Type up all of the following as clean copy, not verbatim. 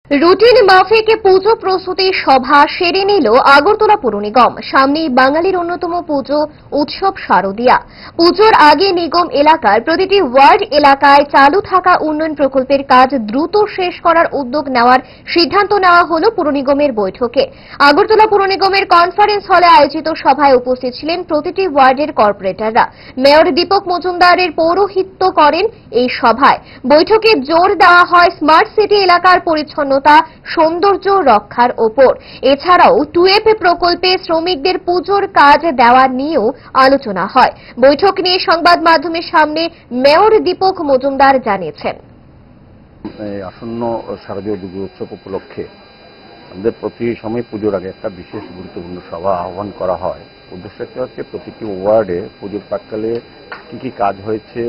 Routine মাফিক পুজো প্রস্তুতি সভা সেরে নিল আগরতলা পৌর নিগম। সামনেই বাঙালির অন্যতম পুজো উৎসব শারদিয়া। পুজোর আগে নিগম এলাকার প্রতিটি ওয়ার্ড এলাকায় চালু থাকা উন্নয়ন প্রকল্পের কাজ দ্রুত শেষ করার উদ্যোগ নেওয়ার সিদ্ধান্ত নেওয়া হল পৌর নিগমের বৈঠকে। আগরতলা পৌর নিগমের কনফারেন্স হলে আয়োজিত সভায় উপস্থিত ছিলেন প্রতিটি ওয়ার্ডের কর্পোরেটররা। মেয়র দীপক মজুমদারের পৌরোহিত্য করেন এই সভায়। বৈঠকে জোর দেওয়া হয় স্মার্ট সিটি এলাকার পরিচ্ছন্ন সৌন্দর্য রক্ষার ওপর। এছাড়াও টুয়েপ প্রকল্পে শ্রমিকদের পুজোর কাজ দেওয়া নিয়েও আলোচনা হয়। বৈঠক নিয়ে সংবাদ মাধ্যমের সামনে মেয়র দীপক মজুমদার জানিয়েছেন, আসন্ন শারদীয় দুর্গোৎসব উপলক্ষে আমাদের প্রতি সময় পুজোর আগে একটা বিশেষ গুরুত্বপূর্ণ সভা আহ্বান করা হয়। উদ্দেশ্যটা হচ্ছে প্রতিটি ওয়ার্ডে পুজোর প্রাককালে কি কি কাজ হয়েছে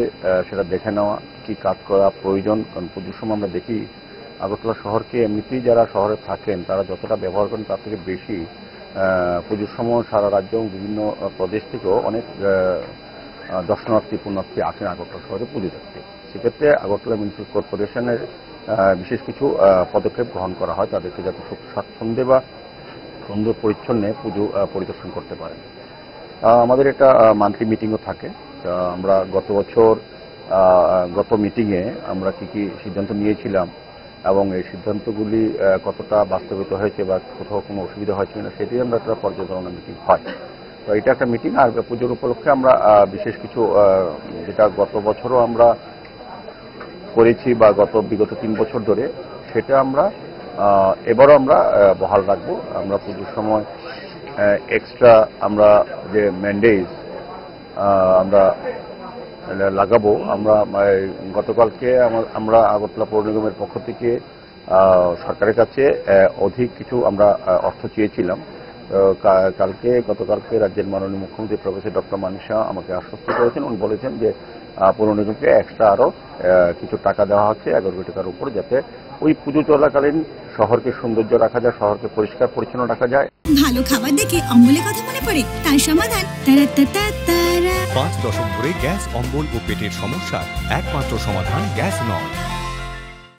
সেটা দেখে নেওয়া, কি কাজ করা প্রয়োজন। কারণ পুজোর সময় আমরা দেখি আগরতলা শহরকে এমনিতেই যারা শহরে থাকেন তারা যতটা ব্যবহার করেন তার থেকে বেশি পুজোর সময় সারা রাজ্য এবং বিভিন্ন প্রদেশ থেকেও অনেক দর্শনার্থী পুণ্যার্থী আসেন আগরতলা শহরে পুজো দেখতে। সেক্ষেত্রে আগরতলা মিউনিসিপাল কর্পোরেশনের বিশেষ কিছু পদক্ষেপ গ্রহণ করা হয় তাদেরকে যাতে সুখ স্বাচ্ছন্দ্যে বা সুন্দর পরিচ্ছন্নে পুজো পরিদর্শন করতে পারেন। আমাদের একটা মান্থলি মিটিংও থাকে। আমরা গত মিটিংয়ে আমরা কি কি সিদ্ধান্ত নিয়েছিলাম এবং এই সিদ্ধান্তগুলি কতটা বাস্তবিত হয়েছে বা কোথাও কোনো অসুবিধা হয়েছে কিনা সেটি আমরা একটা পর্যালোচনা মিটিং হয়। তো এটা একটা মিটিং। আর পুজোর উপলক্ষে আমরা বিশেষ কিছু যেটা গত বছরও আমরা করেছি বা বিগত 3 বছর ধরে সেটা আমরা এবারও আমরা বহাল রাখবো। আমরা পুজোর সময় এক্সট্রা আমরা যে ম্যান্ডেজ আমরা লাগাবো। আমরা গতকালকে আমরা আগরতলা পৌর নিগমের পক্ষ থেকে সরকারের কাছে অধিক কিছু আমরা অর্থ চেয়েছিলাম। গতকালকে রাজ্যের মাননীয় মুখ্যমন্ত্রী প্রফেসর ডক্টর মানিক সাহা আমাকে আশ্বস্ত করেছেন। উনি বলেছেন যে পৌর নিগমকে এক্সট্রা আরো কিছু টাকা দেওয়া হচ্ছে 11 কোটি টাকার উপর, যাতে ওই পুজো চলাকালীন শহরকে সৌন্দর্য রাখা যায়, শহরকে পরিষ্কার পরিচ্ছন্ন রাখা যায়। ভালো খাবার দেখে অম্বলের কথা মনে পড়ে, তার সমাধান 5 দশক ধরে গ্যাস, অম্বল ও পেটের সমস্যার একমাত্র সমাধান গ্যাস নল।